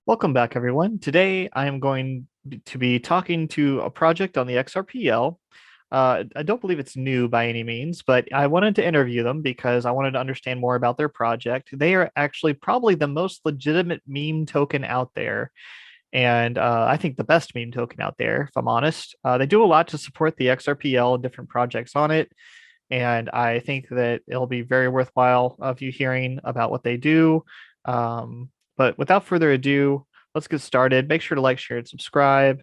Welcome back, everyone. Today, I am going to be talking to a project on the XRPL. I don't believe it's new by any means, but I wanted to interview them because I wanted to understand more about their project. They are actually probably the most legitimate meme token out there, and I think the best meme token out there, if I'm honest. They do a lot to support the XRPL and different projects on it, and I think that it'll be very worthwhile of you hearing about what they do. But without further ado, let's get started. Make sure to like, share, and subscribe.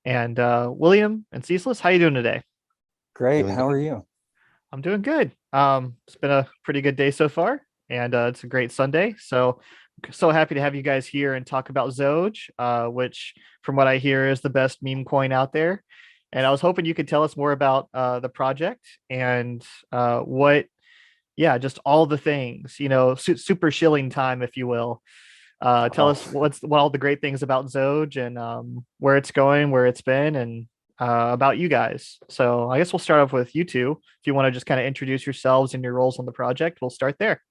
And William and Ceaseless, how you doing today? Great. Doing How are good. you? I'm doing good. It's been a pretty good day so far, and it's a great Sunday. So happy to have you guys here and talk about Xoge, which, from what I hear, is the best meme coin out there. And I was hoping you could tell us more about the project and just all the things, super shilling time, if you will. Tell us Oh, what all the great things about Xoge and where it's going, where it's been, and about you guys. So I guess we'll start off with you two. If you want to just kind of introduce yourselves and your roles on the project, we'll start there.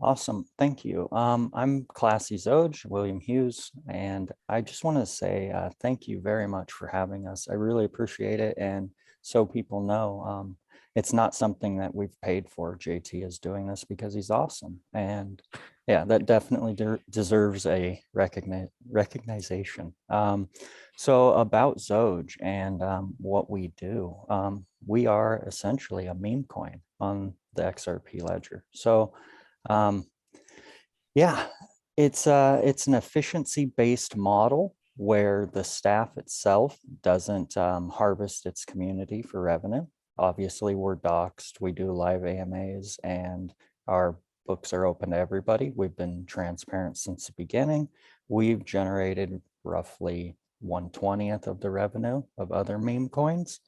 awesome. Thank you. I'm Classy Zoge, William Hughes, and I just want to say thank you very much for having us. I really appreciate it. And so people know, it's not something that we've paid for. JT is doing this because he's awesome. And yeah, that definitely deserves a recognition. So about Zoge and what we do, we are essentially a meme coin on the XRP ledger. So um, yeah, it's an efficiency-based model where the staff itself doesn't harvest its community for revenue. Obviously, we're doxed, we do live AMAs, and our books are open to everybody. We've been transparent since the beginning. We've generated roughly 1/20th of the revenue of other meme coins.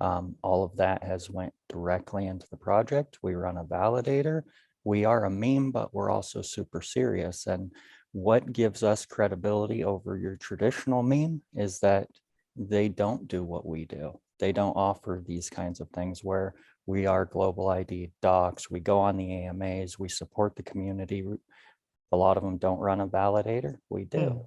All of that has went directly into the project. We run a validator. We are a meme, but we're also super serious. And what gives us credibility over your traditional meme is that they don't do what we do. They don't offer these kinds of things where we are global ID docs, we go on the AMAs, we support the community. A lot of them don't run a validator. We do. Hmm.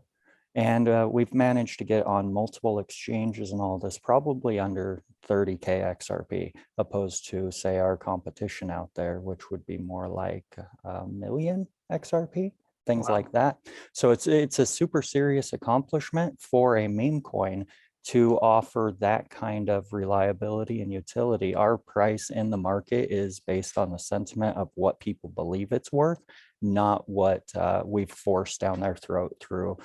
And we've managed to get on multiple exchanges and all this, probably under 30K XRP, opposed to, say, our competition out there, which would be more like a million XRP, things Wow. like that. So it's a super serious accomplishment for a meme coin to offer that kind of reliability and utility. Our price in the market is based on the sentiment of what people believe it's worth, not what we've forced down their throat through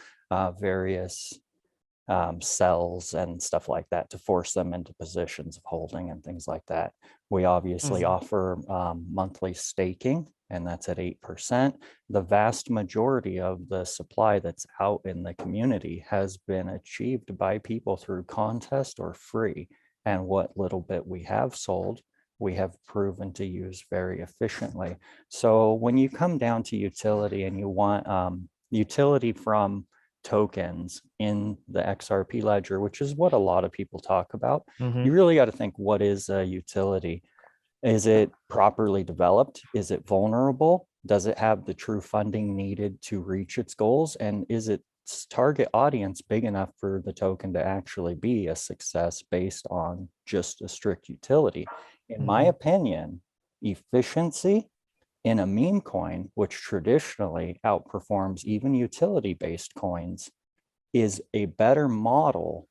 various cells and stuff like that to force them into positions of holding and things like that. We obviously Hmm. offer monthly staking, and that's at 8%. The vast majority of the supply that's out in the community has been achieved by people through contest or free. And what little bit we have sold, we have proven to use very efficiently. So when you come down to utility and you want utility from tokens in the XRP ledger, which is what a lot of people talk about, Hmm. you really got to think, what is a utility? Is it properly developed? Is it vulnerable? Does it have the true funding needed to reach its goals? And is its target audience big enough for the token to actually be a success based on just a strict utility? In my Hmm. opinion, efficiency in a meme coin, which traditionally outperforms even utility-based coins, is a better model.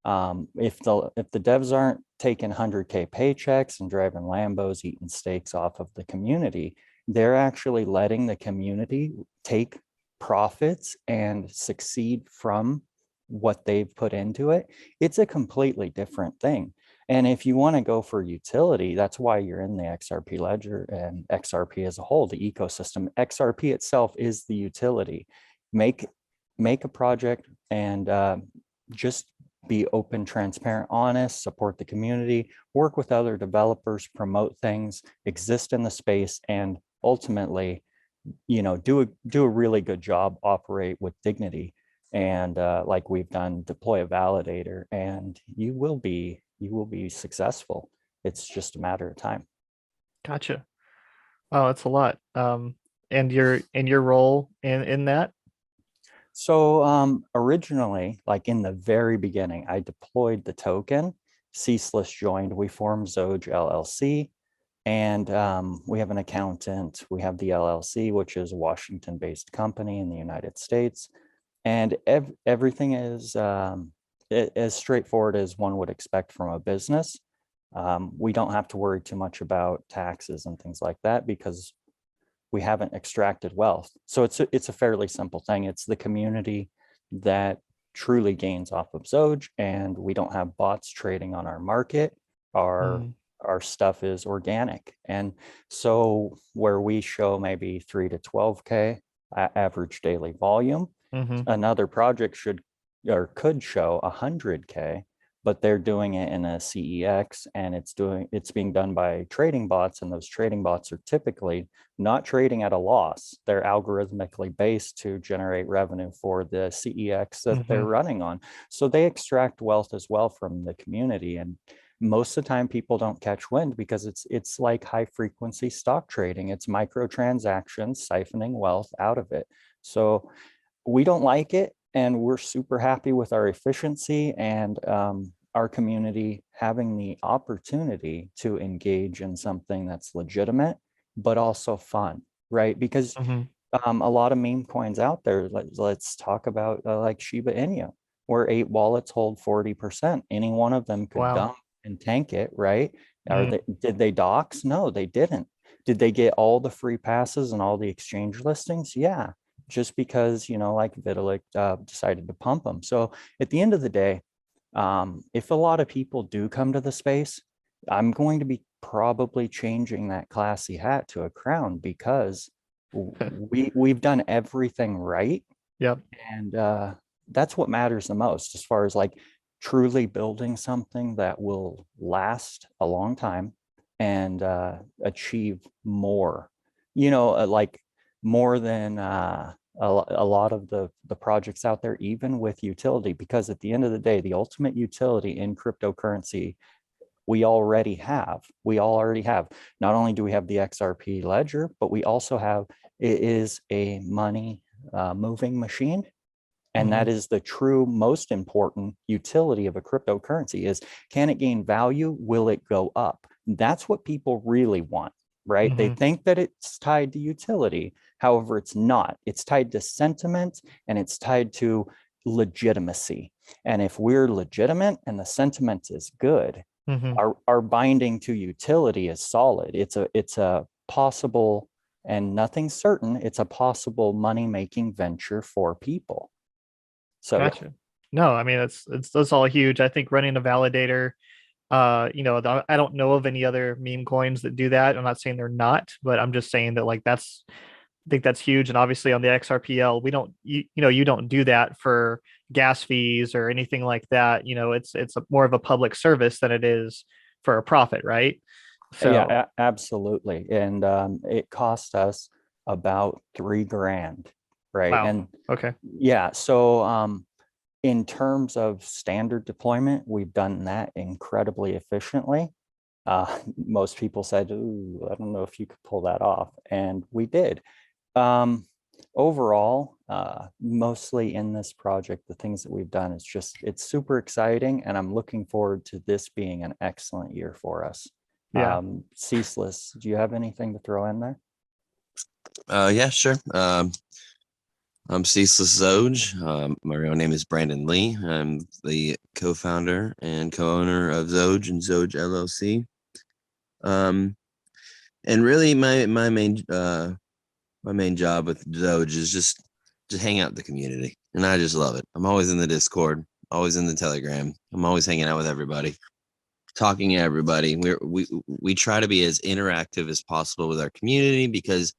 If the devs aren't taking 100K paychecks and driving Lambos, eating steaks off of the community, they're actually letting the community take profits and succeed from what they've put into it. It's a completely different thing. And if you want to go for utility, that's why you're in the XRP ledger and XRP as a whole, the ecosystem. XRP itself is the utility. Make make a project and just be open, transparent, honest, support the community, work with other developers, promote things, exist in the space, and ultimately, do a really good job, operate with dignity, and like we've done, deploy a validator, and you will be successful. It's just a matter of time. Gotcha. Oh, that's a lot. And your role in that. So originally, like in the very beginning, I deployed the token. Ceaseless joined. We formed Xoge LLC, and we have an accountant. We have the LLC, which is a Washington-based company in the United States, and everything is as straightforward as one would expect from a business. We don't have to worry too much about taxes and things like that because we haven't extracted wealth. So it's a fairly simple thing. It's the community that truly gains off of Xoge, and we don't have bots trading on our market. Our Mm, our stuff is organic. And so where we show maybe 3 to 12K average daily volume, mm-hmm, another project should or could show 100K, but they're doing it in a CEX, and it's being done by trading bots, and those trading bots are typically not trading at a loss. They're algorithmically based to generate revenue for the CEX that mm-hmm. they're running on. So they extract wealth as well from the community. And most of the time people don't catch wind because it's like high frequency stock trading. It's microtransactions siphoning wealth out of it. So we don't like it, and we're super happy with our efficiency and our community having the opportunity to engage in something that's legitimate but also fun, right? Because Mm-hmm. a lot of meme coins out there. Let's talk about like Shiba Inu, where 8 wallets hold 40%. Any one of them could Wow. dump and tank it, right? Mm, Did they dox? No, they didn't. Did they get all the free passes and all the exchange listings? Yeah, just because, like Vitalik decided to pump them. So at the end of the day, if a lot of people do come to the space, I'm going to be probably changing that classy hat to a crown because we've done everything right, yep. and that's what matters the most as far as like truly building something that will last a long time and achieve more, like more than a lot of the projects out there, even with utility, because at the end of the day, the ultimate utility in cryptocurrency we all already have. Not only do we have the XRP ledger, but we also have, it is a money moving machine. And Mm-hmm. that is the true most important utility of a cryptocurrency is, can it gain value? Will it go up? That's what people really want, right? They Mm-hmm. think that it's tied to utility. However, it's not. It's tied to sentiment, and it's tied to legitimacy. And if we're legitimate and the sentiment is good, Mm-hmm. our binding to utility is solid. It's a possible, and nothing certain, it's a possible money making venture for people. So yeah. Gotcha. No, I mean that's all huge. I think running a validator, I don't know of any other meme coins that do that. I'm not saying they're not, but I'm just saying that like that's I think that's huge. And obviously on the XRPL, we don't you don't do that for gas fees or anything like that. It's more of a public service than it is for a profit, right? Yeah, So absolutely. And it cost us about 3 grand, right? wow. And Okay. yeah, so in terms of standard deployment, we've done that incredibly efficiently. Most people said, "Ooh, I don't know if you could pull that off," and we did. Um, Overall, mostly in this project, the things that we've done is it's super exciting, and I'm looking forward to this being an excellent year for us. Yeah. Ceaseless, do you have anything to throw in there? Yeah, sure. I'm Ceaseless Xoge. My real name is Brandon Lee. I'm the co-founder and co-owner of Xoge and Xoge LLC. Um, and really, my main job with Xoge is just hang out with the community, and I just love it. I'm always in the Discord, always in the Telegram. I'm always hanging out with everybody, talking to everybody. We try to be as interactive as possible with our community because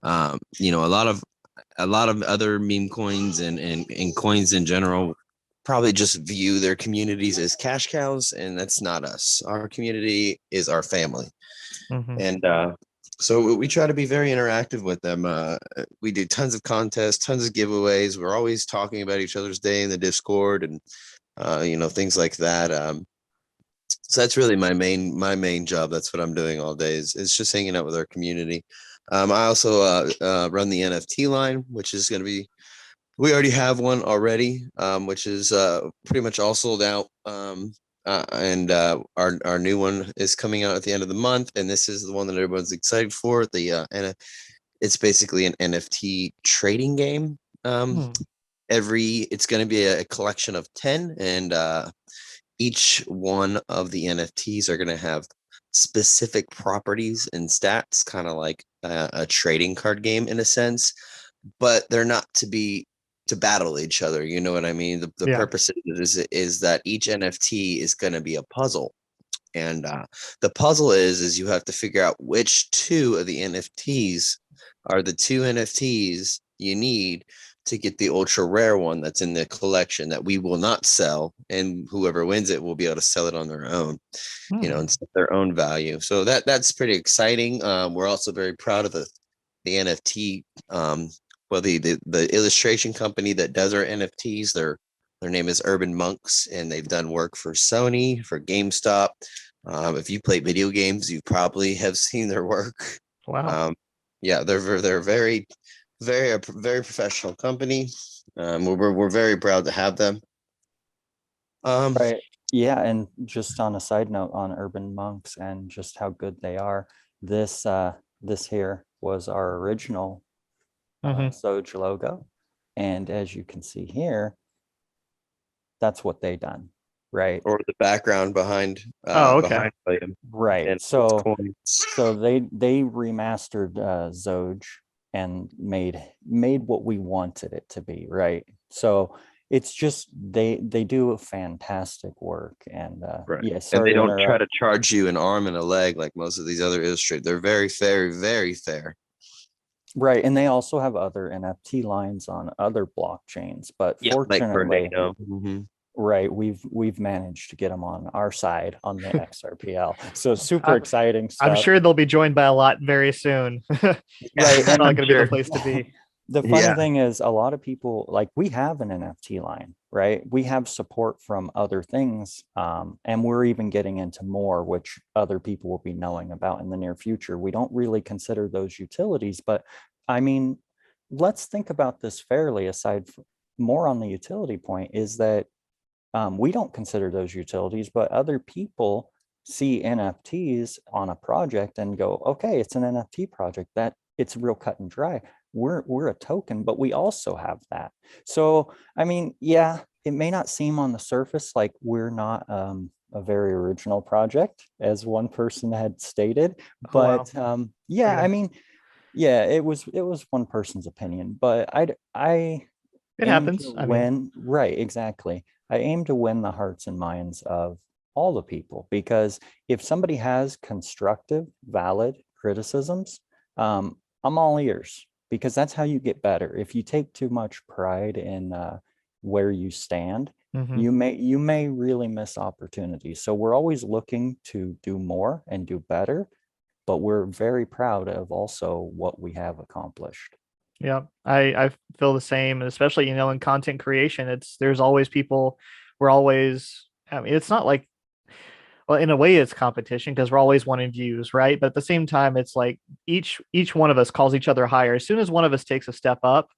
a lot of other meme coins and coins in general probably just view their communities as cash cows, and that's not us. Our community is our family. Mm-hmm. And so we try to be very interactive with them. We do tons of contests, tons of giveaways. We're always talking about each other's day in the Discord and things like that. So that's really my main job. That's what I'm doing all day is just hanging out with our community. I also run the NFT line, which is going to be We already have one already, which is pretty much all sold out. And our new one is coming out at the end of the month, and this is the one that everyone's excited for. And it's basically an NFT trading game. It's going to be a collection of 10, and each one of the NFTs are going to have specific properties and stats, kind of like a trading card game in a sense, but they're not to battle each other. You know what I mean? The Yeah. purpose is that each NFT is going to be a puzzle. And the puzzle is you have to figure out which two of the NFTs are the two NFTs you need to get the ultra rare one that's in the collection that we will not sell, and whoever wins it will be able to sell it on their own, and set their own value. So that's pretty exciting. We're also very proud of the NFT. Well, the illustration company that does our NFTs, their name is Urban Monks, and they've done work for Sony, for GameStop. If you play video games, you probably have seen their work. Wow. Yeah, they're very, very professional company. We're very proud to have them. Right. Yeah, and just on a side note on Urban Monks and just how good they are, this here was our original Xoge logo, and as you can see here, that's what they done, right? Or the background behind Oh, okay. behind William. Right. And So they remastered Xoge and made what we wanted it to be, right? So it's just they do fantastic work, and right. yeah, And sorry they to don't try interrupt. to charge you an arm and a leg like most of these other illustrators. They're very fair, very fair. Right, and they also have other NFT lines on other blockchains, but Yeah, like fortunately, Tornado. right, we've managed to get them on our side on the XRPL. So super I, exciting I'm stuff. sure they'll be joined by a lot very soon. Right, It's probably and going to be the place to be. the funny thing is a lot of people, like, we have an NFT line, right? We have support from other things, and we're even getting into more, which other people will be knowing about in the near future. We don't really consider those utilities, but I mean, let's think about this fairly. Aside from more on the utility point, is that we don't consider those utilities, but other people see NFTs on a project and go, okay, it's an NFT project, that it's real cut and dry. We're a token, but we also have that. So, I mean, yeah, it may not seem on the surface like we're not a very original project, as one person had stated, Oh, wow. but yeah, I mean, yeah, it was one person's opinion, but I It aim happens. to I mean, win, right, exactly. I aim to win the hearts and minds of all the people, because if somebody has constructive, valid criticisms, I'm all ears, because that's how you get better. If you take too much pride in where you stand, you may really miss opportunities. So we're always looking to do more and do better, but we're very proud of also what we have accomplished. yeah, I feel the same, and especially, in content creation, there's always people. We're always, I mean, it's not like, well, in a way it's competition because we're always wanting views, right? But at the same time, it's like each one of us calls each other higher. As soon as one of us takes a step up,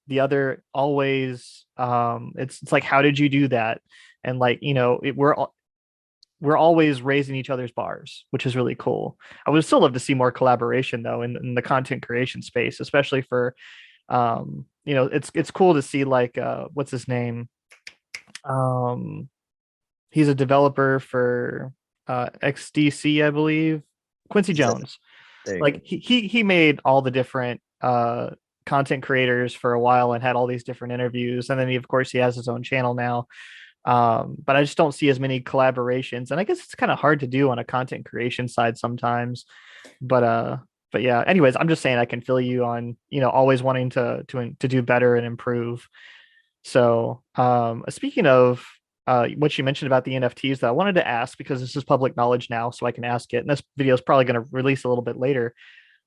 the other always, it's like, how did you do that? And like, we're always raising each other's bars, which is really cool. I would still love to see more collaboration though in the content creation space, especially for, it's cool to see, like, what's his name? Um, he's a developer for XDC, I believe. Quincy Jones. There you Like, go. he made all the different content creators for a while and had all these different interviews, and then of course he has his own channel now. But I just don't see as many collaborations, and I guess it's kind of hard to do on a content creation side sometimes. But yeah, anyways, I'm just saying I can feel you on, always wanting to do better and improve. So speaking of what you mentioned about the NFTs, that I wanted to ask, because this is public knowledge now, so I can ask it, and this video is probably going to release a little bit later.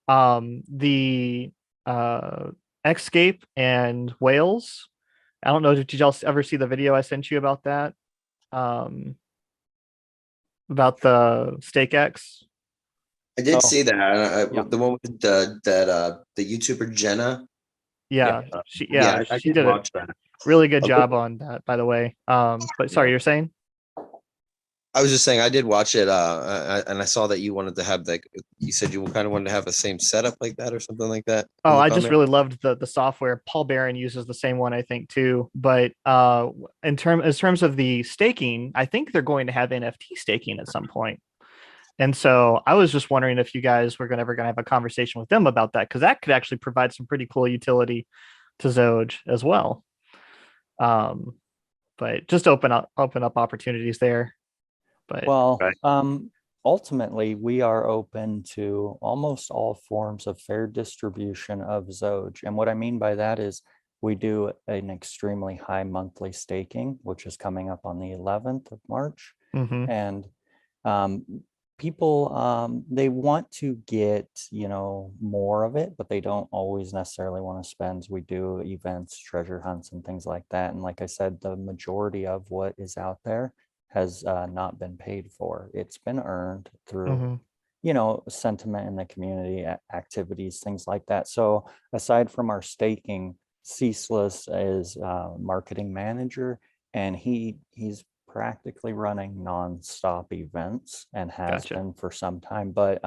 The Xscape and Whales, I don't know, did y'all ever see the video I sent you about that? Um, about the StakeX? I did Oh, see that. yeah. The one with the YouTuber Jenna. Yeah, I she did did a watch that. really good A little- job on that, by the way. But sorry, Yeah. you're saying? I was just saying I did watch it, and I saw that you wanted to have like you said you kind of wanted to have the same setup like that or something like that in Oh, the I just comment. really loved the software. Paul Barron uses the same one, I think, too. But in terms of the staking, I think they're going to have NFT staking at some point. And so I was just wondering if you guys were ever going to have a conversation with them about that, because that could actually provide some pretty cool utility to Xoge as well. Um, but just open up opportunities there. But Well, Right. ultimately, we are open to almost all forms of fair distribution of Xoge. And what I mean by that is we do an extremely high monthly staking, which is coming up on the 11th of March. mhm, And um, people, they want to get, more of it, but they don't always necessarily want to spend. We do events, treasure hunts, and things like that. And like I said, the majority of what is out there has not been paid for. It's been earned through, mhm. sentiment in the community, activities, things like that. So aside from our staking, Ceaseless is marketing manager, and he's practically running nonstop events and has Gotcha. been for some time. But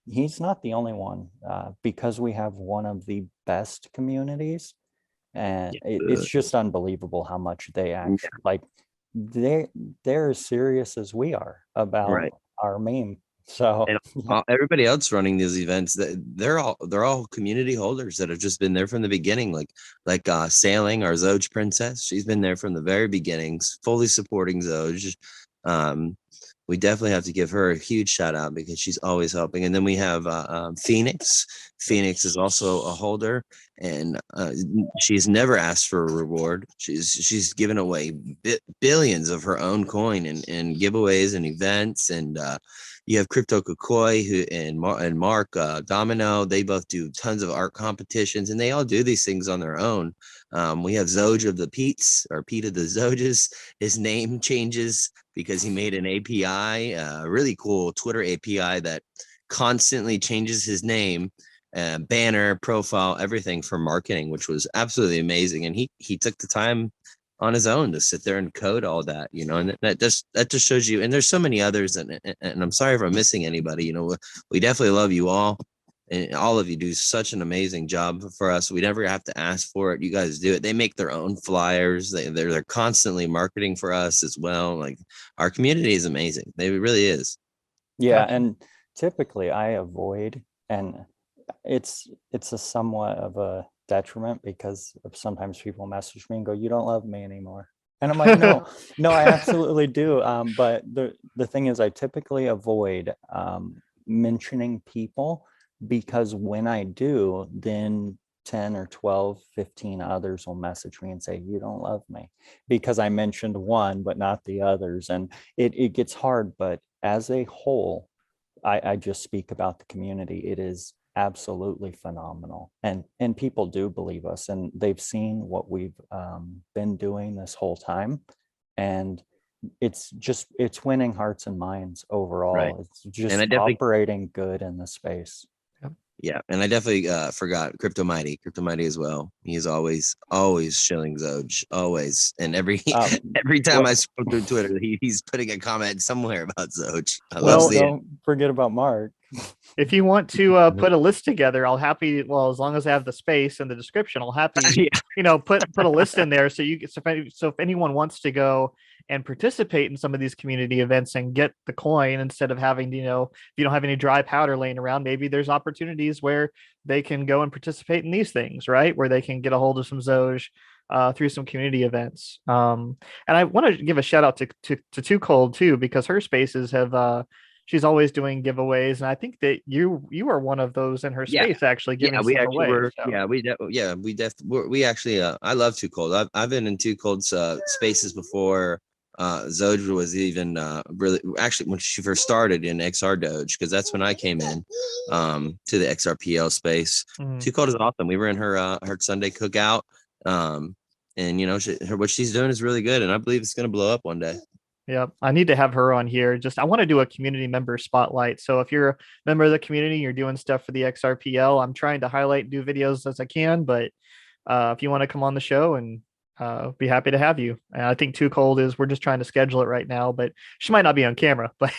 he's not the only one, because we have one of the best communities, and it's just unbelievable how much they actually like. They're as serious as we are Right. about our meme. So And everybody else running these events, they're all community holders that have just been there from the beginning. Like Sailing, our Zoge princess, she's been there from the very beginnings, fully supporting Zoge. We definitely have to give her a huge shout out because she's always helping. And then we have Phoenix. Phoenix is also a holder, and she's never asked for a reward. She's given away billions of her own coin and giveaways and events. And you have Crypto Kukoi and Mark Domino. They both do tons of art competitions, and they all do these things on their own. We have Zoge of the Pete's, or Pete of the Zoges. His name changes because he made an API, a really cool Twitter API that constantly changes his name, banner, profile, everything for marketing, which was absolutely amazing. And he took the time on his own to sit there and code all that, and that just shows you. And there's so many others, and I'm sorry if I'm missing anybody. We definitely love you all. And all of you do such an amazing job for us. We never have to ask for it. You guys do it. They make their own flyers. They're constantly marketing for us as well. Like, our community is amazing. It really is. yeah, Gotcha. and typically I avoid, and it's a somewhat of a detriment because sometimes people message me and go, "You don't love me anymore," and I'm like, "No, no, I absolutely do." But the thing is, I typically avoid mentioning people, because when I do, then 10 or 12, 15 others will message me and say, "You don't love me," because I mentioned one but not the others, and it gets hard. But as a whole, I just speak about the community. It is absolutely phenomenal, and people do believe us, and they've seen what we've been doing this whole time, and it's winning hearts and minds Right. overall. It's And I just definitely operating good in the space. Yeah, and I definitely forgot Crypto Mighty as well. He's always shilling Zoge, always, and every Um, every time I well, scroll through Twitter, he's putting a comment somewhere about Zoge. I love Well, seeing don't forget about Mark. if you want to it. put a list together, well, as long as I have the space and the description, I'll happy, Yeah, put a list in there so if anyone wants to go and participate in some of these community events and get the coin instead of having to, if you don't have any dry powder laying around, maybe there's opportunities where they can go and participate in these things, right? Where they can get a hold of some Zoge through some community events. And I want to give a shout out to Too Cold too, because her spaces have she's always doing giveaways, and I think that you are one of those in her yeah, space actually yeah. giving We stuff actually away. were. So Yeah, we actually. I love Too Cold. I've been in Too Cold's spaces before. Zoge was even really actually when she first started in XR Doge, because that's when I came in to the XRPL space. mhm. Too Cold is awesome. We were in her Sunday cookout, and what she's doing is really good, and I believe it's going to blow up one day. Yep. I need to have her on here. Just I want to do a community member spotlight. So if you're a member of the community, you're doing stuff for the XRPL, I'm trying to highlight, do videos as I can. But if you want to come on the show, and be happy to have you. And I think Too Cold is we're just trying to schedule it right now, but she might not be on camera, but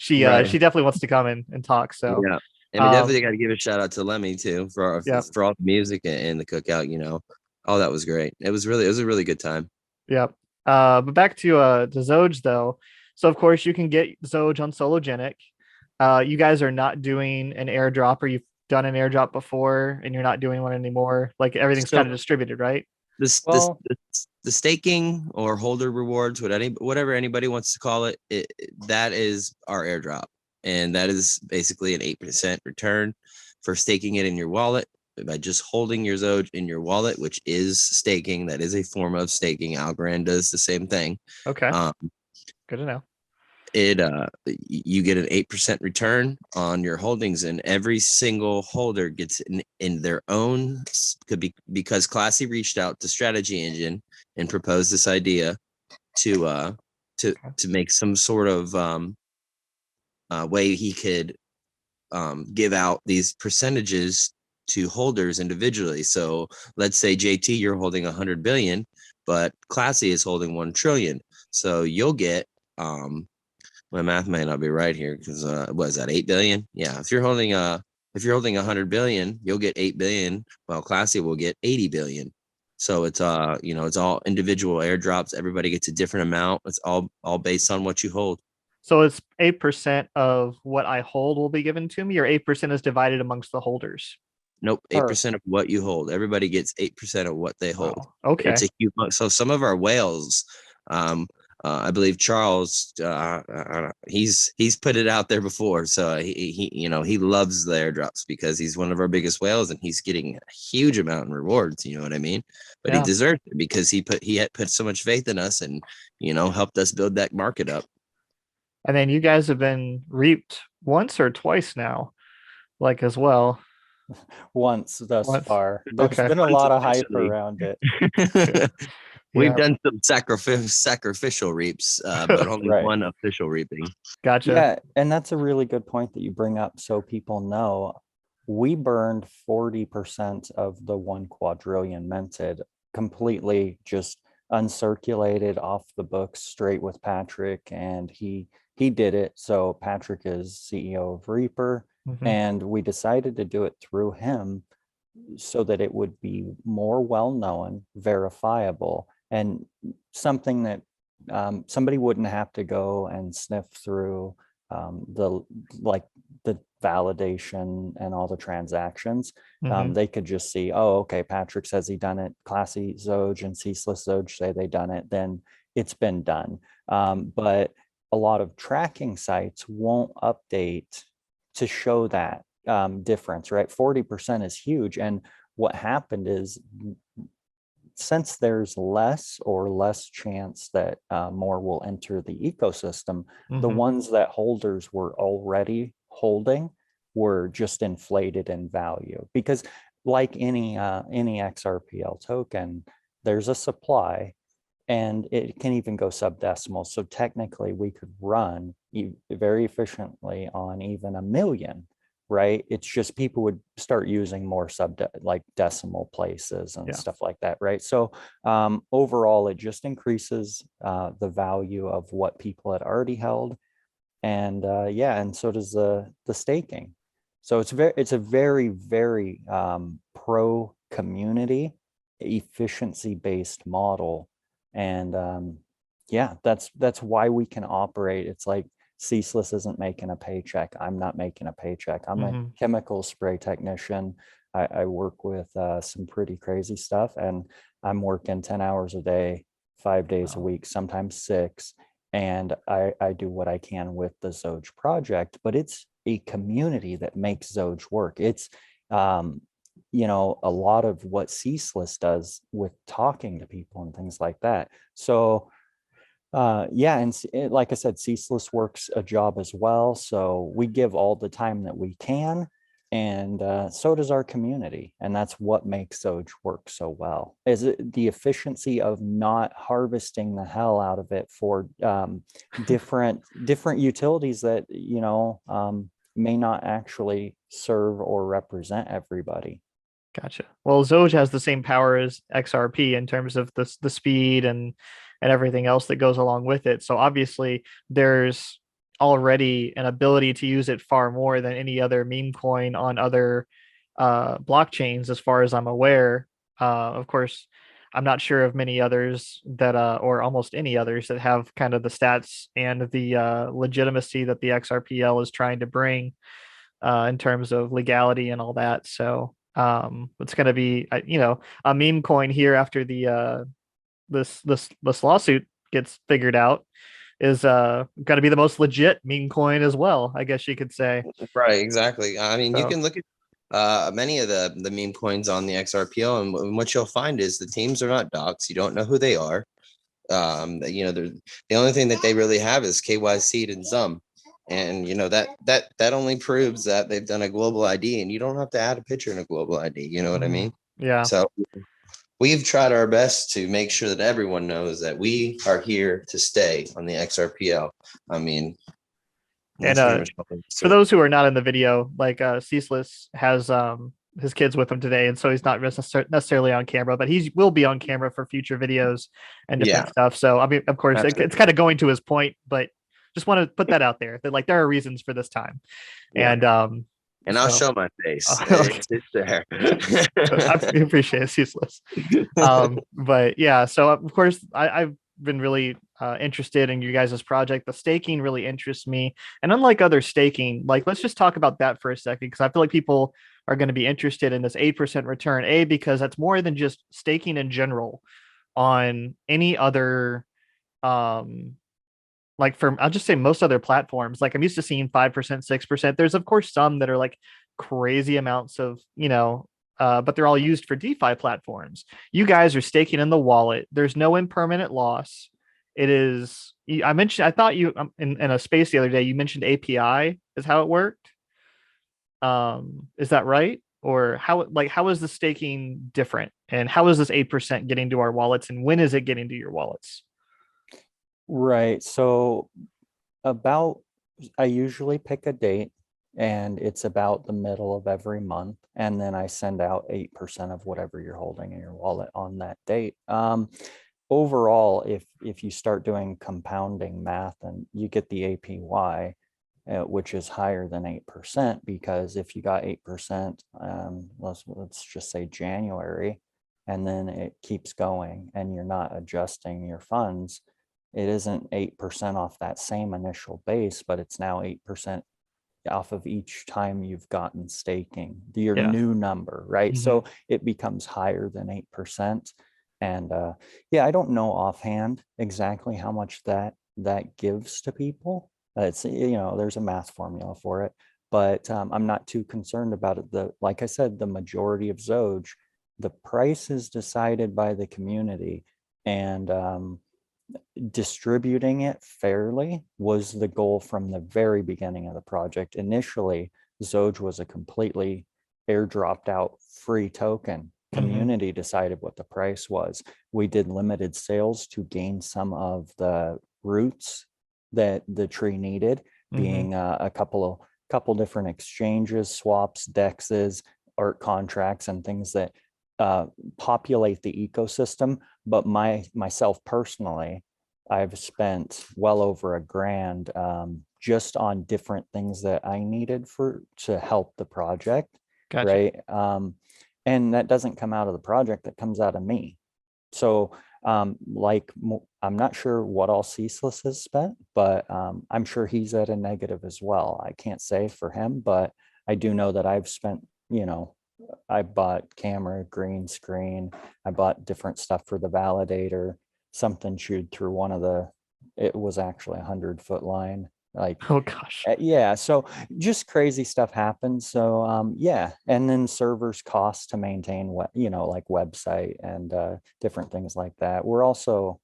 Right. she definitely wants to come in and talk. So Yeah. And we um definitely got to give a shout out to Lemmy too yeah, for all the music and the cookout. All that was great. It was a really good time. yeah. But back to Zoge though. So of course you can get Zoge on Sologenic. You guys are not doing an airdrop, or you've done an airdrop before and you're not doing one anymore. Like everything's So kind of distributed, right? Well, the staking or holder rewards, whatever anybody wants to call it, that is our airdrop, and that is basically an 8% return for staking it in your wallet by just holding your Zoge in your wallet, which is staking. That is a form of staking. Algorand does the same thing. Okay. Um, Good to know. you get an 8% return on your holdings, and every single holder gets in their own, could be because Classy reached out to Strategy Engine and proposed this idea to to make some sort of way he could give out these percentages to holders individually. So let's say JT, you're holding 100 billion, but Classy is holding 1 trillion. So you'll get my math may not be right here because what is that, 8 billion? Yeah, if you're holding 100 billion, you'll get 8 billion, while Classy will get 80 billion. So it's it's all individual airdrops. Everybody gets a different amount. It's all based on what you hold. So it's 8% of what I hold will be given to me, or 8% is divided amongst the holders. Nope, per 8% of what you hold. Everybody gets 8% of what they hold. Wow. Okay. It's a huge. So some of our whales, I believe Charles, he's put it out there before. So he loves the airdrops because he's one of our biggest whales, and he's getting a huge amount in rewards. You know what I mean? But he Yeah. deserves it because he had put so much faith in us, and helped us build that market up. And then you guys have been reaped once or twice now, like as well. once thus Once. far. There's Okay. been a lot of hype Unofficially. around it. We've Yeah. done some sacrificial reaps, but only Right. one official reaping. Gotcha. Yeah, and that's a really good point that you bring up so people know. We burned 40% of the 1 quadrillion minted completely, just uncirculated, off the books, straight with Patrick, and he did it. So Patrick is CEO of Reaper, Mhm. and we decided to do it through him so that it would be more well known, verifiable, and something that somebody wouldn't have to go and sniff through the like the validation and all the transactions. Mhm. They could just see, oh, okay, Patrick says he done it. Classy Zoge and Ceaseless Zoge say they done it. Then it's been done. But a lot of tracking sites won't update to show that difference, right? 40% is huge. And what happened is, since there's less chance that more will enter the ecosystem, the Mhm. ones that holders were already holding were just inflated in value, because like any XRPL token, there's a supply, and it can even go subdecimal. So technically we could run very efficiently on even 1 million, right? It's just people would start using more like decimal places and Yeah. stuff like that, right? So overall, it just increases the value of what people had already held. And yeah, and so does the staking. So it's a very pro community, efficiency based model. And yeah, that's why we can operate. It's like Ceaseless isn't making a paycheck. I'm not making a paycheck. I'm a Mhm. chemical spray technician. I work with some pretty crazy stuff, and I'm working 10 hours a day, 5 days a Wow. week, sometimes 6. And I do what I can with the Zoge project, but it's a community that makes Zoge work. It's a lot of what Ceaseless does with talking to people and things like that. So yeah, and like I said, Ceaseless works a job as well. So we give all the time that we can. And so does our community. And that's what makes Xoge work so well, is the efficiency of not harvesting the hell out of it for different utilities that, you know, may not actually serve or represent everybody. Gotcha. Well, Xoge has the same power as XRP in terms of the speed and everything else that goes along with it. So obviously there's already an ability to use it far more than any other meme coin on other blockchains, as far as I'm aware. Of course, I'm not sure of many others that, or almost any others that have kind of the stats and the legitimacy that the XRPL is trying to bring in terms of legality and all that. So it's going to be, you know, a meme coin here after the this lawsuit gets figured out is going to be the most legit meme coin as well, I guess you could say. Right, exactly. I mean, you So, can look at many of the meme coins on the XRPL, and what you'll find is the teams are not docs. You don't know who they are. You know, the only thing that they really have is KYC and Zum. And you know that only proves that they've done a global ID, and you don't have to add a picture in a global ID. You know what I mean? yeah. So we've tried our best to make sure that everyone knows that we are here to stay on the XRPL. I mean, And that's pretty much what for those who are not in the video, like Ceaseless has his kids with him today, and so he's not necessarily on camera, but he will be on camera for future videos and different stuff. So I mean, of course, it's kind of going to his point, but just want to put that out there that like there are reasons for this time. Yeah. And I'll show my face. Okay. It's there. I appreciate it, Ceaseless. But yeah, so of course I've been really interested in you guys' project. The staking really interests me. And unlike other staking, like let's just talk about that for a second, because I feel like people are going to be interested in this 8% return. Because that's more than just staking in general on any other like for I'll just say most other platforms. Like I'm used to seeing 5%, 6%. There's of course some that are like crazy amounts of, you know, but they're all used for DeFi platforms. You guys are staking in the wallet. There's no impermanent loss. It is. I mentioned. I thought you in a space the other day. You mentioned API is how it worked. Is that right? Or how is the staking different? And how is this 8% getting to our wallets? And when is it getting to your wallets? Right. So I usually pick a date, and it's about the middle of every month. And then I send out 8% of whatever you're holding in your wallet on that date. Overall, if you start doing compounding math, and you get the APY, which is higher than 8%, because if you got 8%, let's just say January, and then it keeps going and you're not adjusting your funds, it isn't 8% off that same initial base, but it's now 8% off of each time you've gotten staking, your new number, right? Mm-hmm. So it becomes higher than 8%. And yeah, I don't know offhand exactly how much that gives to people. It's, you know, there's a math formula for it, but I'm not too concerned about it. Like I said, the majority of Xoge, the price is decided by the community, and distributing it fairly was the goal from the very beginning of the project. Initially, Xoge was a completely airdropped out free token. Community decided what the price was. We did limited sales to gain some of the roots that the tree needed, being a couple different exchanges, swaps, dexes, art contracts, and things that populate the ecosystem. But myself personally, I've spent well over $1,000 just on different things that I needed to help the project. Gotcha. Right. And that doesn't come out of the project, that comes out of me. So like, I'm not sure what all Ceaseless has spent, but I'm sure he's at a negative as well. I can't say for him, but I do know that I've spent, you know, I bought camera, green screen, I bought different stuff for the validator, something chewed through it was actually 100-foot line. Like, oh gosh. Yeah, so just crazy stuff happens. So yeah, and then servers cost to maintain what, you know, like website and different things like that. We're also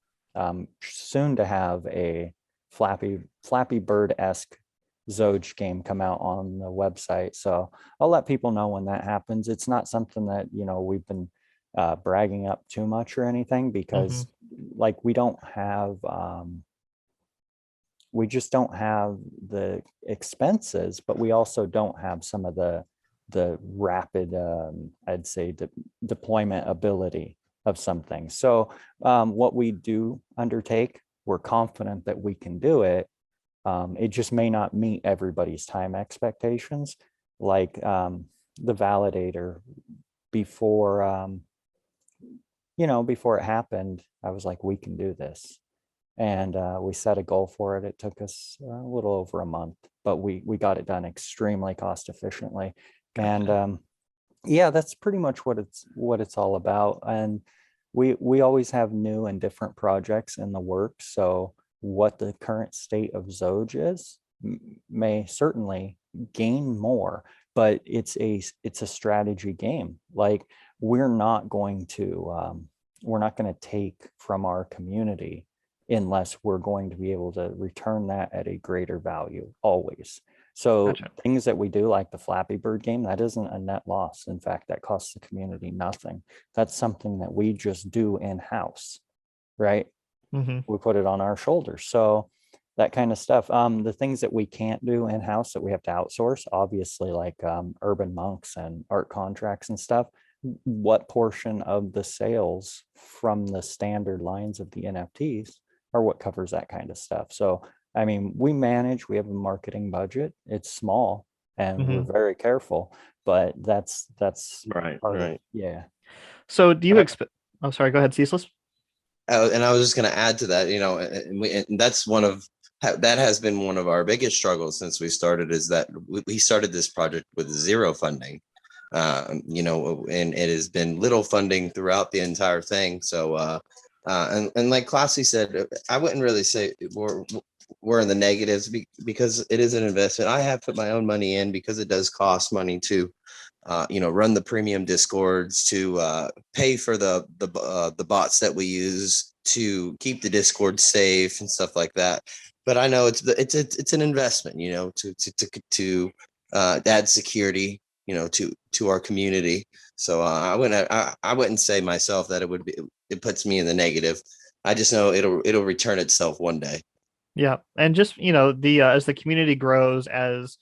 soon to have a Flappy Bird-esque Xoge game come out on the website. So I'll let people know when that happens. It's not something that, you know, we've been bragging up too much or anything, because like we just don't have the expenses, but we also don't have some of the rapid, I'd say, deployment ability of something. So what we do undertake, we're confident that we can do it. It just may not meet everybody's time expectations. Like the validator, before, you know, before it happened, I was like, we can do this. And we set a goal for it. It took us a little over a month, but we got it done extremely cost efficiently. Gotcha. And yeah, that's pretty much what it's all about. And we always have new and different projects in the works. So what the current state of Xoge is may certainly gain more, but it's a strategy game. Like we're not going to take from our community unless we're going to be able to return that at a greater value always. So Gotcha. things that we do, like the Flappy Bird game, that isn't a net loss. In fact, that costs the community nothing. That's something that we just do in-house, right? We put it on our shoulders. So that kind of stuff. The things that we can't do in-house that we have to outsource, obviously, like urban monks and art contracts and stuff. What portion of the sales from the standard lines of the NFTs are what covers that kind of stuff? So I mean, we have a marketing budget. It's small and we're very careful, but that's Right, part of, right. yeah. So do you expect, oh, sorry, go ahead, Ceaseless. And I was just going to add to that, you know, and that's that has been one of our biggest struggles since we started, is that we started this project with zero funding, you know, and it has been little funding throughout the entire thing. So, and like Classy said, I wouldn't really say we're in the negatives because it is an investment. I have put my own money in because it does cost money to, you know, run the premium discords, to pay for the bots that we use to keep the discord safe and stuff like that. But I know it's an investment, you know, to add security, you know, to our community. So I wouldn't say myself that it puts me in the negative. I just know it'll return itself one day. Yeah, and just the as the community grows, as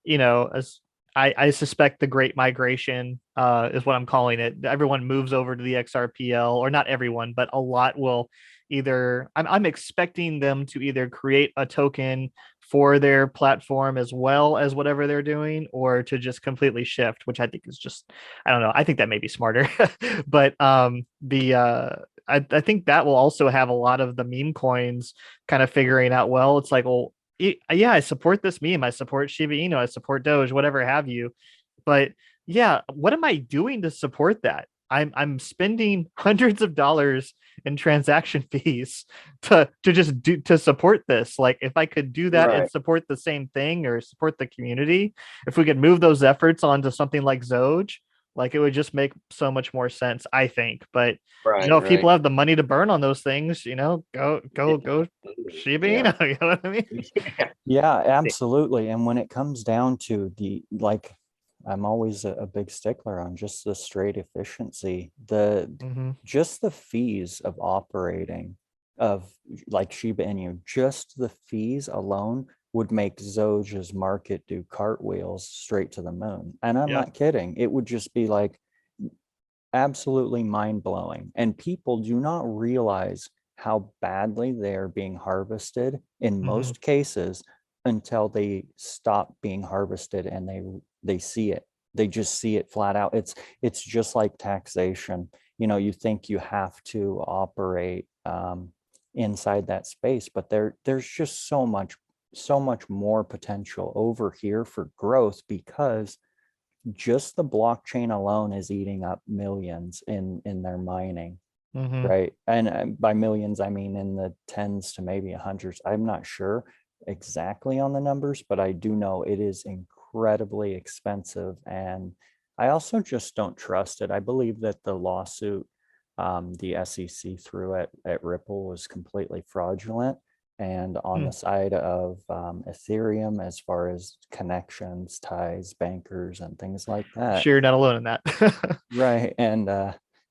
as I suspect the Great Migration is what I'm calling it. Everyone moves over to the XRPL, or not everyone, but a lot will either. I'm expecting them to either create a token for their platform as well as whatever they're doing, or to just completely shift, which I think is just, I don't know. I think that may be smarter, but I think that will also have a lot of the meme coins kind of figuring out, well, it's like, well, yeah, I support this meme, I support Shiba Inu, I support Doge, whatever have you. But yeah, what am I doing to support that? I'm spending hundreds of dollars in transaction fees to just to support this. Like if I could do that and support the same thing or support the community, if we could move those efforts onto something like Xoge, like it would just make so much more sense, I think. But if people have the money to burn on those things, go Shiba Inu. You know what I mean? Yeah, absolutely. And when it comes down to I'm always a big stickler on just the straight efficiency, just the fees of operating of like Shiba Inu, just the fees alone would make Xoge's market do cartwheels straight to the moon. And I'm not kidding. It would just be like absolutely mind-blowing. And people do not realize how badly they're being harvested in most cases until they stop being harvested and they see it. They just see it flat out. It's just like taxation. You think you have to operate inside that space, but there's just so much more potential over here for growth, because just the blockchain alone is eating up millions in their mining. Right. And by millions, I mean in the tens to maybe hundreds. I'm not sure exactly on the numbers, but I do know it is incredibly expensive. And I also just don't trust it. I believe that the lawsuit the SEC threw at Ripple was completely fraudulent. and on the side of Ethereum, as far as connections, ties, bankers, and things like that. Sure, you're not alone in that. Right. And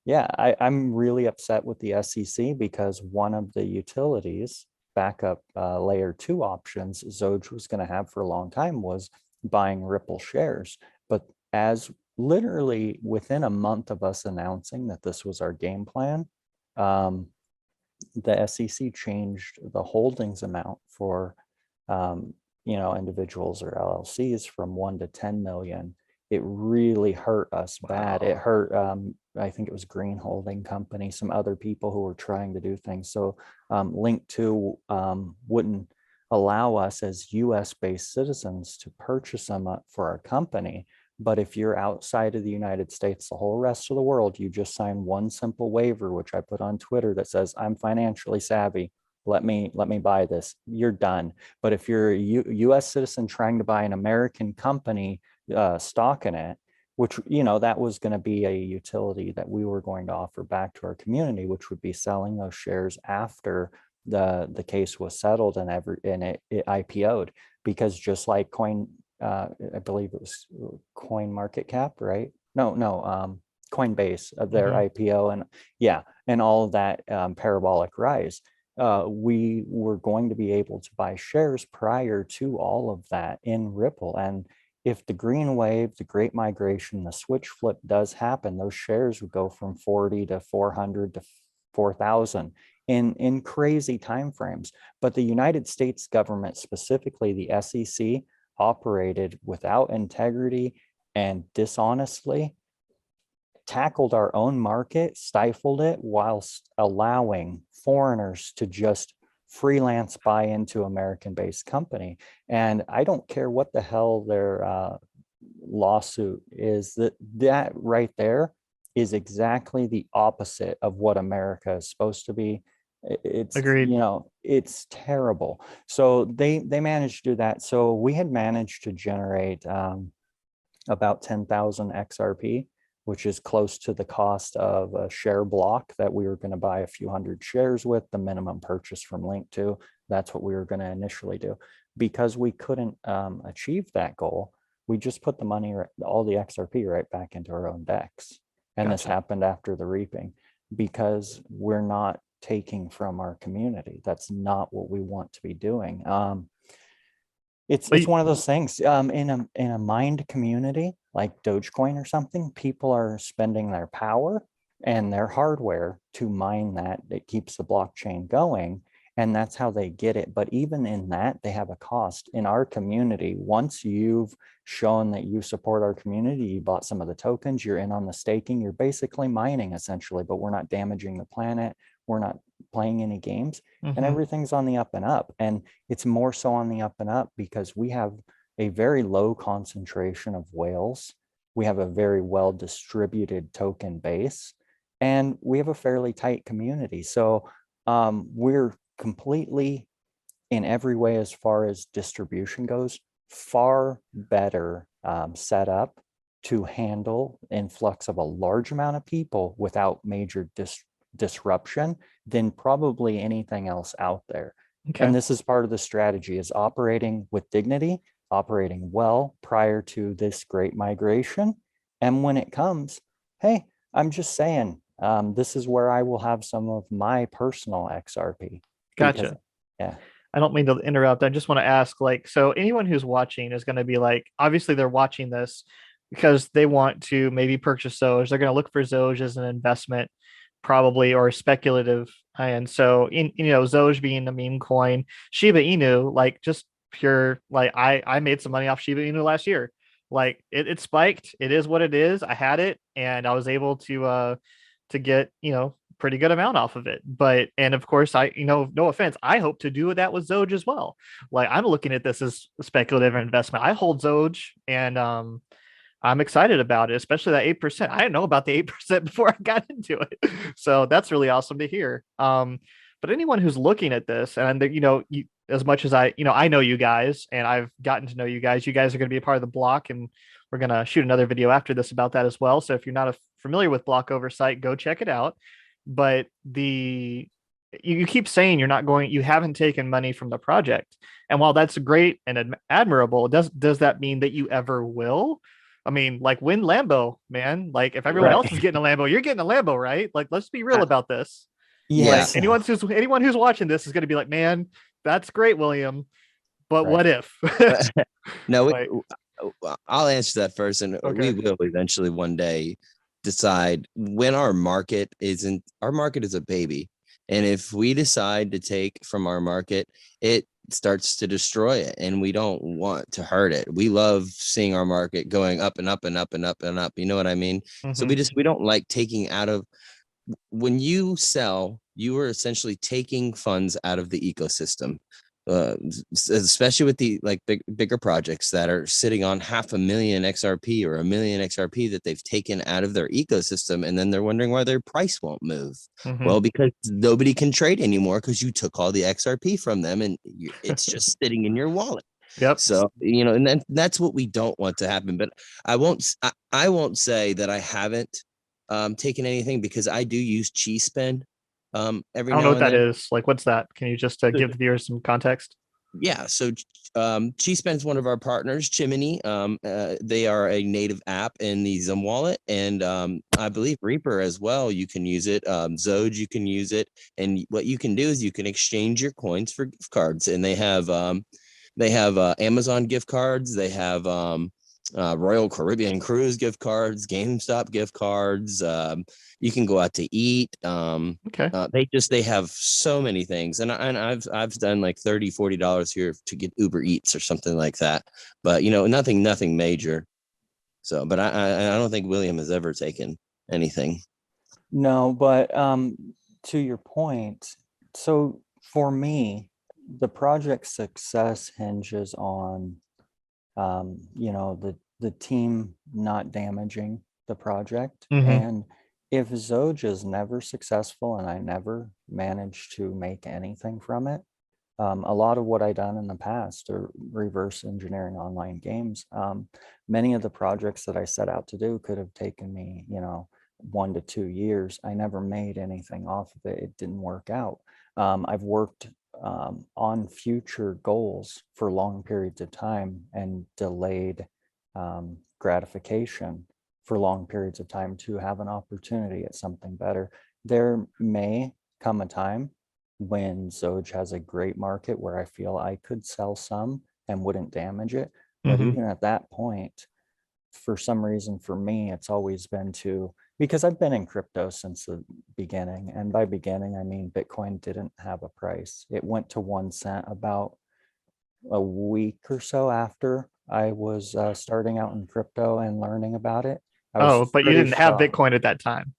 yeah, I'm really upset with the SEC because one of the utilities, backup layer 2 options Xoge was going to have for a long time was buying Ripple shares. But as literally within a month of us announcing that this was our game plan, the SEC changed the holdings amount for individuals or LLCs from 1 to 10 million. It really hurt us bad. It hurt, I think it was Green Holding Company, some other people who were trying to do things. So Link 2 wouldn't allow us as US-based citizens to purchase them for our company. But if you're outside of the United States, the whole rest of the world, you just sign one simple waiver, which I put on Twitter, that says, I'm financially savvy. Let me buy this. You're done. But if you're a US citizen trying to buy an American company stock in it, which, that was going to be a utility that we were going to offer back to our community, which would be selling those shares after the case was settled and it IPO'd, because just like I believe it was Coin Market Cap, right? No, Coinbase, their IPO, and yeah, and all of that parabolic rise. We were going to be able to buy shares prior to all of that in Ripple. And if the green wave, the great migration, the switch flip does happen, those shares would go from 40 to 400 to 4,000 in crazy timeframes. But the United States government, specifically the SEC, operated without integrity and dishonestly, tackled our own market, stifled it, whilst allowing foreigners to just freelance buy into American-based company. And I don't care what the hell their lawsuit is, that right there is exactly the opposite of what America is supposed to be. It's Agreed. It's terrible. So they managed to do that. So we had managed to generate about 10,000 XRP, which is close to the cost of a share block that we were going to buy a few hundred shares with, the minimum purchase from Link 2. That's what we were going to initially do. Because we couldn't achieve that goal, we just put the money, all the XRP, right back into our own Dex. And This happened after the reaping, because we're not taking from our community. That's not what we want to be doing. It's one of those things. In a mined community like Dogecoin or something, people are spending their power and their hardware to mine that. It keeps the blockchain going, and that's how they get it. But even in that, they have a cost. In our community, once you've shown that you support our community, you bought some of the tokens, you're in on the staking, you're basically mining essentially, but we're not damaging the planet. We're not playing any games, and everything's on the up and up. And it's more so on the up and up because we have a very low concentration of whales. We have a very well distributed token base, and we have a fairly tight community. So we're completely, in every way, as far as distribution goes, far better set up to handle influx of a large amount of people without major disruption than probably anything else out there. And this is part of the strategy, is operating with dignity, operating well prior to this great migration. And when it comes, hey, I'm just saying, this is where I will have some of my personal XRP. Gotcha. Yeah. I don't mean to interrupt. I just want to ask, so anyone who's watching is going to be obviously they're watching this because they want to maybe purchase Xoge. They're going to look for Xoge as an investment, probably, or speculative. And so Xoge being a meme coin, Shiba Inu, just pure, I made some money off Shiba Inu last year. It spiked. It is what it is. I had it and I was able to get, pretty good amount off of it. And of course, no offense, I hope to do that with Xoge as well. I'm looking at this as a speculative investment. I hold Xoge, and I'm excited about it, especially that 8%. I didn't know about the 8% before I got into it. So that's really awesome to hear. But anyone who's looking at this, and as much as I know you guys, and I've gotten to know you guys are going to be a part of the block, and we're going to shoot another video after this about that as well. So if you're not familiar with Bloc Oversight, go check it out. But you keep saying you haven't taken money from the project. And while that's great and admirable, does that mean that you ever will? I mean, like win Lambo, man. Like if everyone Right. else is getting a Lambo, you're getting a Lambo, right? Like let's be real I- about this. Yeah. Like Yes. anyone who's watching this is going to be like, man, that's great, William. But Right. what if? No, Like, I'll answer that first, and we okay. will eventually one day decide when our market isn't. Our market is a baby, and if we decide to take from our market, it starts to destroy it, and we don't want to hurt it. We love seeing our market going up and up and up and up and up. You know what I mean? So Mm-hmm. we don't like taking out of. When you sell, you are essentially taking funds out of the ecosystem, especially with the bigger projects that are sitting on 500,000 XRP or 1,000,000 XRP that they've taken out of their ecosystem, and then they're wondering why their price won't move. Mm-hmm. Well, because nobody can trade anymore because you took all the XRP from them, and it's just sitting in your wallet. Yep. So, and then that's what we don't want to happen. But I won't say that I haven't taken anything, because I do use cheese spend I every don't know now what and that then. is. Like, what's that? Can you just So, give the viewers some context? yeah, so cheese spend is one of our partners, Gemini. They are a native app in the Zoom wallet, and I believe Reaper as well. You can use it. Xoge, you can use it, and what you can do is you can exchange your coins for gift cards, and they have Amazon gift cards. They have Royal Caribbean Cruise gift cards, GameStop gift cards. You can go out to eat. Okay. They have so many things, and I've done like $30-$40 here to get Uber Eats or something like that. But nothing major. So, but I don't think William has ever taken anything. No, but to your point, so for me, the project success hinges on the team not damaging the project. Mm-hmm. And if Zoge is never successful and I never manage to make anything from it, a lot of what I done in the past are reverse engineering online games. Many of the projects that I set out to do could have taken me, 1 to 2 years. I never made anything off of it. It didn't work out. I've worked on future goals for long periods of time and delayed gratification for long periods of time to have an opportunity at something better. There may come a time when Zoge has a great market where I feel I could sell some and wouldn't damage it. But Mm-hmm. even at that point, for some reason, for me, it's always been because I've been in crypto since the beginning. And by beginning, I mean Bitcoin didn't have a price. It went to 1 cent about a week or so after I was starting out in crypto and learning about it. I Oh, was but you pretty didn't have shocked. Bitcoin at that time.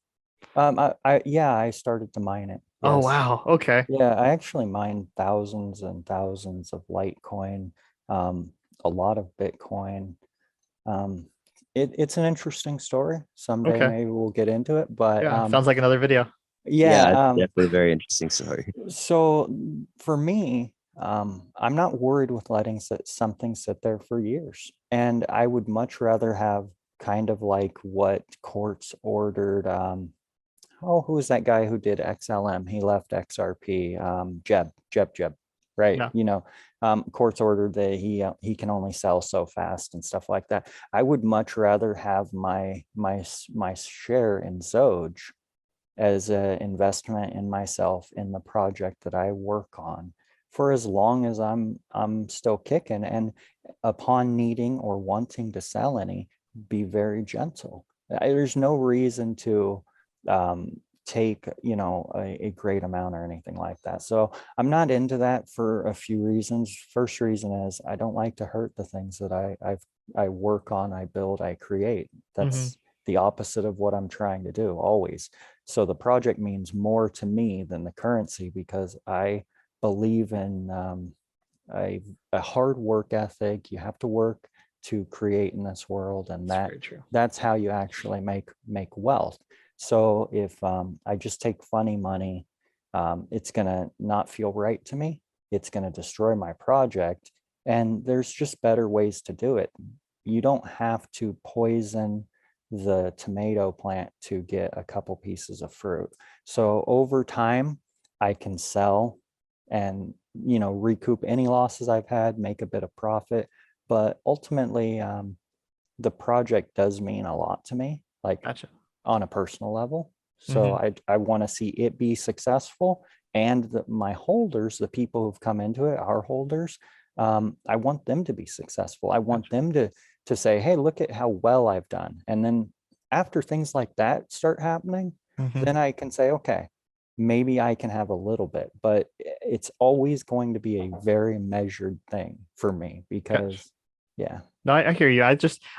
Yeah, I started to mine it. Oh, Yes. wow. Okay. Yeah, I actually mined thousands and thousands of Litecoin, a lot of Bitcoin. Um, it's an interesting story. Someday Okay. maybe we'll get into it, but Yeah. Sounds like another video. Yeah, yeah. it's definitely a very interesting story. So for me, I'm not worried with letting something sit there for years, and I would much rather have kind of like what courts ordered. Who was that guy who did XLM? He left XRP. Jeb, right? No. Courts ordered that he can only sell so fast and stuff like that. I would much rather have my share in Zoge as an investment in myself in the project that I work on for as long as I'm still kicking. And upon needing or wanting to sell any, be very gentle. There's no reason to take a great amount or anything like that. So I'm not into that for a few reasons. First reason is I don't like to hurt the things that I work on, I build, I create. Mm-hmm. That's the opposite of what I'm trying to do always. So the project means more to me than the currency because I believe in a hard work ethic. You have to work to create in this world, and That's very true. that's how you actually make wealth. So if I just take funny money, it's gonna not feel right to me. It's gonna destroy my project, and there's just better ways to do it. You don't have to poison the tomato plant to get a couple pieces of fruit. So over time, I can sell and, recoup any losses I've had, make a bit of profit. But ultimately, the project does mean a lot to me, like Gotcha. on a personal level. So I want to see it be successful, and my holders, the people who've come into it, our holders, I want them to be successful. I want them to say, hey, look at how well I've done. And then after things like that start happening, then I can say, okay, maybe I can have a little bit, but it's always going to be a very measured thing for me because, yeah. No, I hear you.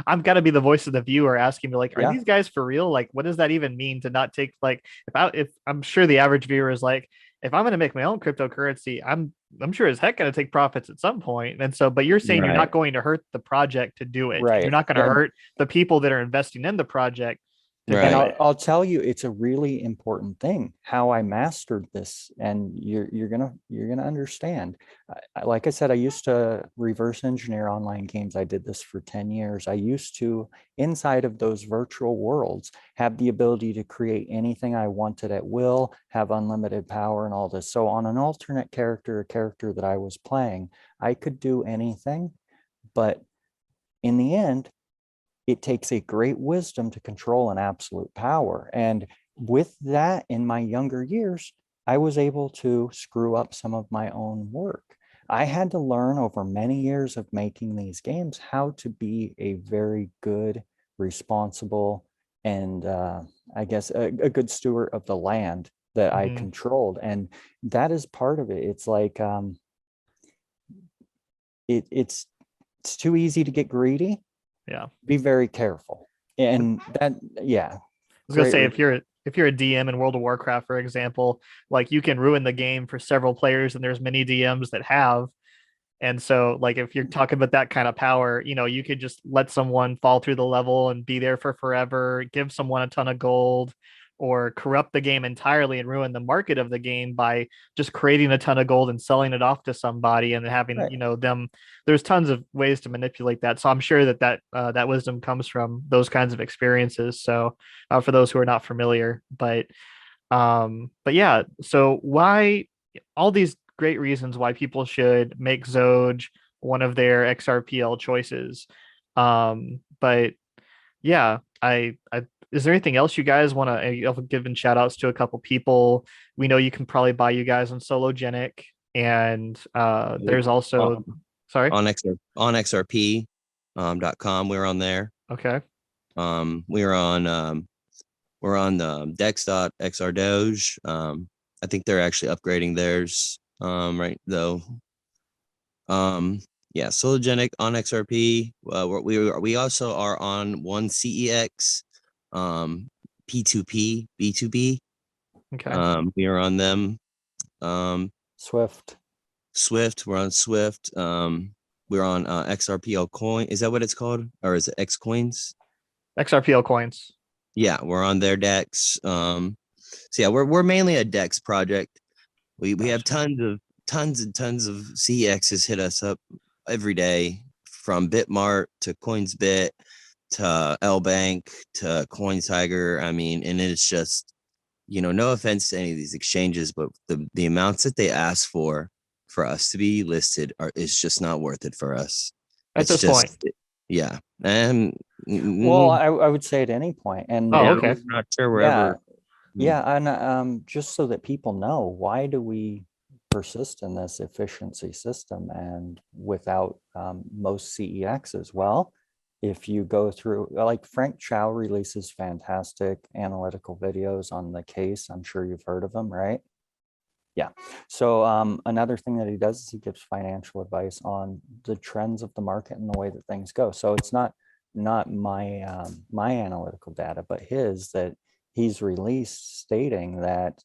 I'm gotta be the voice of the viewer asking me, like, are Yeah. these guys for real? Like, what does that even mean to not take, like, if I'm sure the average viewer is like, if I'm gonna make my own cryptocurrency, I'm sure as heck gonna take profits at some point. And so, but you're saying you're not Right. going to hurt the project to do it. You're Right. not gonna hurt the people that are investing in the project to And do Right. it. I'll tell you, it's a really important thing how I mastered this, and you're gonna understand. Like I said, I used to reverse engineer online games. I did this for 10 years. I used to, inside of those virtual worlds, have the ability to create anything I wanted at will, have unlimited power and all this. So on an alternate character, a character that I was playing, I could do anything, but in the end, it takes a great wisdom to control an absolute power. And with that, in my younger years, I was able to screw up some of my own work. I had to learn over many years of making these games how to be a very good, responsible, and I guess a good steward of the land that I controlled. And that is part of it. It's like it's too easy to get greedy. Yeah. Be very careful. And that, yeah. I was gonna say, if you're a DM in World of Warcraft, for example, like you can ruin the game for several players, and there's many DMs that have. And so, like, if you're talking about that kind of power, you could just let someone fall through the level and be there for forever, give someone a ton of gold, or corrupt the game entirely and ruin the market of the game by just creating a ton of gold and selling it off to somebody and having, Right. them. There's tons of ways to manipulate that. So I'm sure that wisdom comes from those kinds of experiences. So for those who are not familiar, but yeah, so why all these great reasons why people should make Xoge one of their XRPL choices. But yeah, I is there anything else you guys want to? I've given shout outs to a couple people. We know you can probably buy you guys on Sologenic, and there's also sorry. On XRP .com. We're on there. Okay. We're on the Dex Doge. I think they're actually upgrading theirs right though. Yeah, Sologenic on XRP. We also are on one CEX, P2P, B2B. Okay. We are on them. Swift. Swift. We're on Swift. We're on XRPL coin. Is that what it's called, or is it X coins? XRPL coins. Yeah, we're on their Dex. So yeah, we're mainly a Dex project. We have tons and tons of CEXs hit us up every day, from Bitmart to CoinsBit to LBank to CoinTiger. I mean, and it's just, no offense to any of these exchanges, but the amounts that they ask for us to be listed is just not worth it for us. At It's this point. just, yeah. And Well, I would say at any point. And Oh, okay. I'm not sure we're yeah, ever. yeah. And just so that people know, why do we persist in this efficiency system and without most CEXs? Well, if you go through, like Frank Chow releases fantastic analytical videos on the case. I'm sure you've heard of them, right? Yeah. So another thing that he does is he gives financial advice on the trends of the market and the way that things go. So it's not my my analytical data, but his that he's released stating that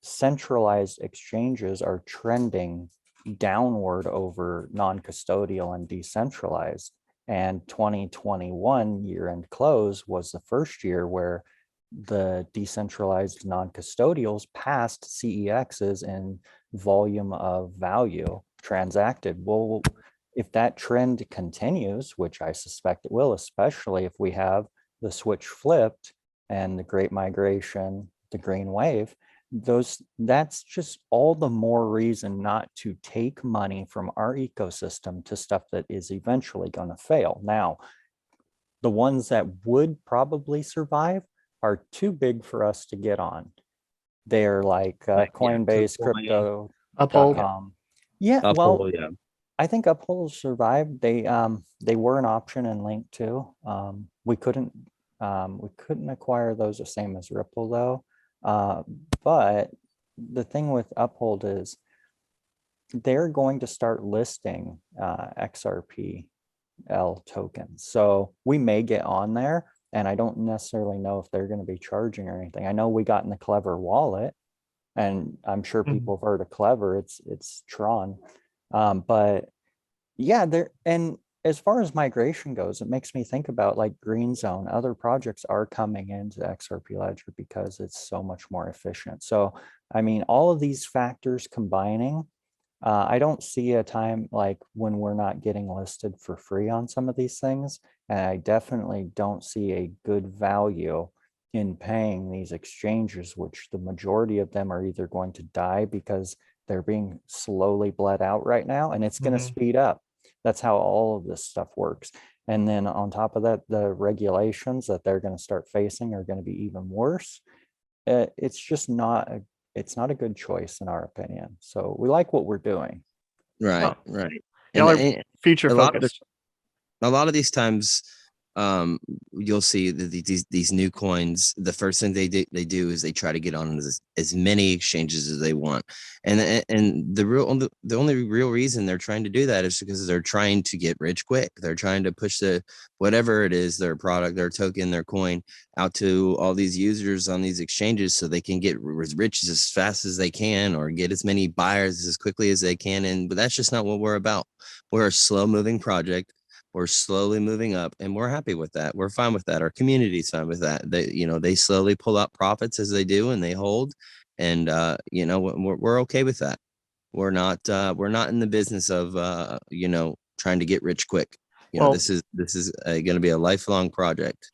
centralized exchanges are trending downward over non-custodial and decentralized. And 2021 year-end close was the first year where the decentralized non-custodials passed CEXs in volume of value transacted. Well, if that trend continues, which I suspect it will, especially if we have the switch flipped and the great migration, the green wave, that's just all the more reason not to take money from our ecosystem to stuff that is eventually going to fail. Now, the ones that would probably survive are too big for us to get on. They're like Coinbase, Uphold. crypto.com. Yeah, well, Uphold, yeah. I think Uphold survived. They were an option in Link too. We couldn't acquire those the same as Ripple though. But the thing with Uphold is they're going to start listing XRPL tokens. So we may get on there, and I don't necessarily know if they're going to be charging or anything. I know we got in the Clever wallet, and I'm sure people have heard of Clever. It's Tron. But yeah, and as far as migration goes, it makes me think about like Green Zone. Other projects are coming into XRP Ledger because it's so much more efficient. So, I mean, all of these factors combining, I don't see a time like when we're not getting listed for free on some of these things. And I definitely don't see a good value in paying these exchanges, which the majority of them are either going to die because they're being slowly bled out right now, and it's going to speed up. That's how all of this stuff works. And then on top of that, the regulations that they're going to start facing are going to be even worse. It's just not a good choice in our opinion. So we like what we're doing. Right, right. Y'all are future focused. A lot of these times, you'll see that these new coins, the first thing they do is they try to get on as many exchanges as they want, and the only real reason they're trying to do that is because they're trying to get rich quick. They're trying to push whatever it is, their product, their token, their coin, out to all these users on these exchanges so they can get as rich as fast as they can, or get as many buyers as quickly as they can. But that's just not what we're about. We're a slow moving project. We're slowly moving up, and we're happy with that. We're fine with that. Our community's fine with that. They slowly pull out profits as they do, and they hold, and we're okay with that. We're not in the business of trying to get rich quick. This is going to be a lifelong project.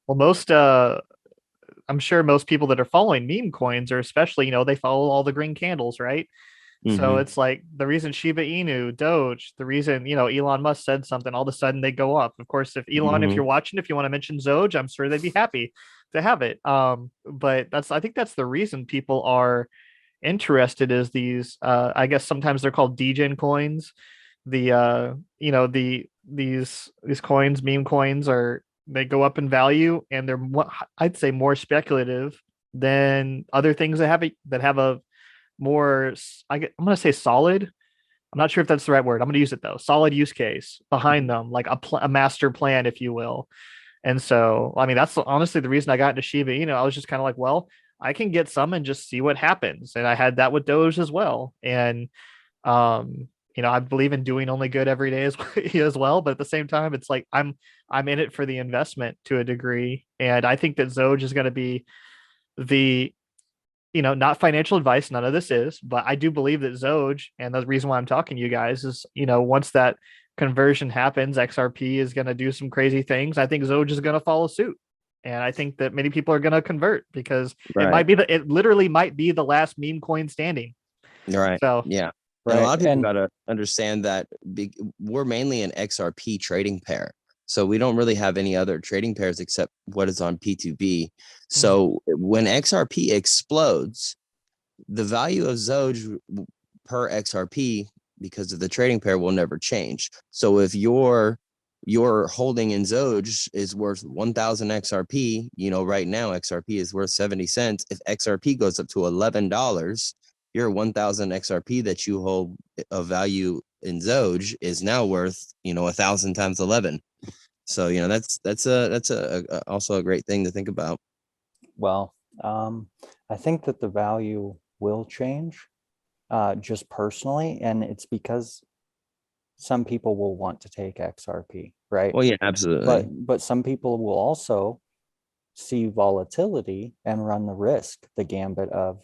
Well, I'm sure most people that are following meme coins are especially, they follow all the green candles, right? So it's like the reason Shiba Inu, Doge, the reason, Elon Musk said something, all of a sudden they go up. Of course, if Elon, if you're watching, if you want to mention Xoge, I'm sure they'd be happy to have it. But I think that's the reason people are interested is these, I guess sometimes they're called degen coins. These coins, meme coins they go up in value, and they're I'd say more speculative than other things that have a more, I'm going to say solid. I'm not sure if that's the right word. I'm going to use it though. Solid use case behind them, like a master plan, if you will. And so, I mean, that's honestly the reason I got into Shiba. I was just kind of like, well, I can get some and just see what happens. And I had that with Doge as well. And, I believe in doing only good every day as well. But at the same time, it's like I'm in it for the investment to a degree. And I think that Xoge is going to be the not financial advice, none of this is, but I do believe that Xoge, and the reason why I'm talking to you guys is, once that conversion happens, XRP is going to do some crazy things. I think Xoge is going to follow suit. And I think that many people are going to convert because it literally might be the last meme coin standing. Right. So, yeah. Right. And a lot of people got to understand that we're mainly an XRP trading pair. So we don't really have any other trading pairs except what is on P2B. So when XRP explodes, the value of Xoge per XRP, because of the trading pair, will never change. So if your holding in Xoge is worth 1,000 XRP, right now XRP is worth 70 cents. If XRP goes up to $11, your 1,000 XRP that you hold of value in Xoge is now worth 1,000 times 11. So that's also a great thing to think about. Well, I think that the value will change, just personally, and it's because some people will want to take XRP, right? Well, yeah, absolutely. But some people will also see volatility and run the risk, the gambit of,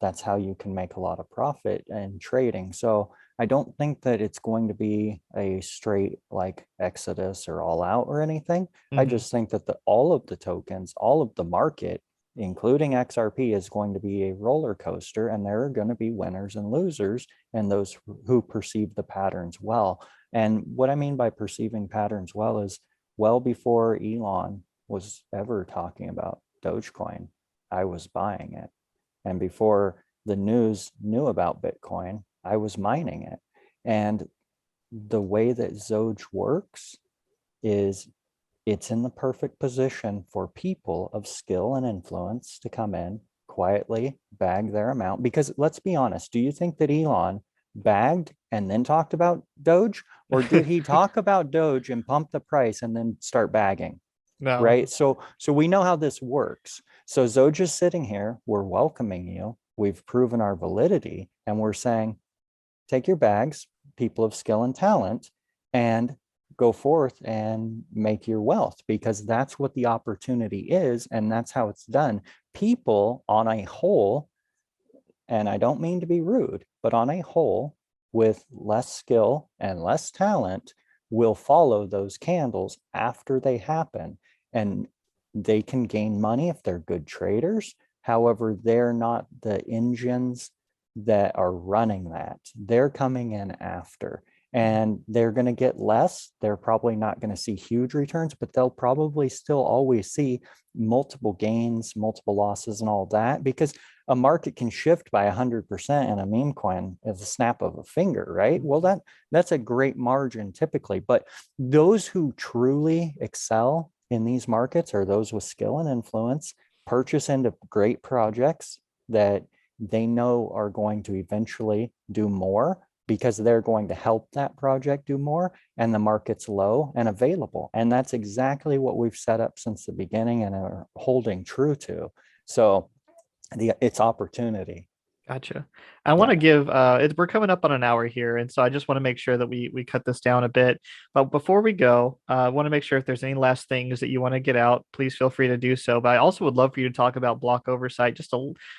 that's how you can make a lot of profit in trading. So I don't think that it's going to be a straight like exodus or all out or anything. I just think that all of the tokens, all of the market including XRP, is going to be a roller coaster, and there are going to be winners and losers, and those who perceive the patterns well. And what I mean by perceiving patterns well is, well before Elon was ever talking about Dogecoin, I was buying it. And before the news knew about Bitcoin, I was mining it. And the way that Xoge works is it's in the perfect position for people of skill and influence to come in quietly, bag their amount. Because let's be honest, do you think that Elon bagged and then talked about Doge? Or did he talk about Doge and pump the price and then start bagging? No. Right. So we know how this works. So Xoge is sitting here, we're welcoming you. We've proven our validity, and we're saying, take your bags, people of skill and talent, and go forth and make your wealth, because that's what the opportunity is, and that's how it's done. People on a whole, and I don't mean to be rude, but on a whole, with less skill and less talent, will follow those candles after they happen, and they can gain money if they're good traders. However, they're not the engines that are running that. They're coming in after, and they're going to get less. They're probably not going to see huge returns, but they'll probably still always see multiple gains, multiple losses, and all that, because a market can shift by 100% in a meme coin at the snap of a finger, right? Well, that's a great margin typically, but those who truly excel in these markets are those with skill and influence, purchase into great projects that they know are going to eventually do more, because they're going to help that project do more, and the market's low and available. And that's exactly what we've set up since the beginning and are holding true to. So it's opportunity. Gotcha. I want to give we're coming up on an hour here, and so I just want to make sure that we cut this down a bit. But before we go, I want to make sure if there's any last things that you want to get out, please feel free to do so. But I also would love for you to talk about Bloc Oversight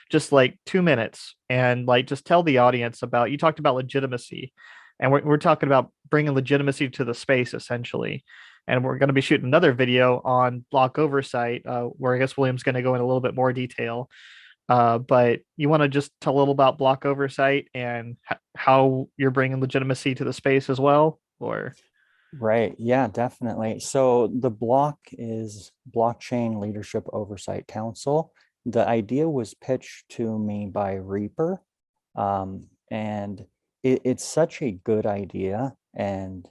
just like 2 minutes, and like just tell the audience about, you talked about legitimacy, and we're talking about bringing legitimacy to the space essentially. And we're going to be shooting another video on Bloc Oversight, where I guess William's going to go in a little bit more detail. But you want to just tell a little about Bloc Oversight and how you're bringing legitimacy to the space as well, or? Right. Yeah, definitely. So the Bloc is Blockchain Leadership Oversight Council. The idea was pitched to me by Reaper, and it's such a good idea, and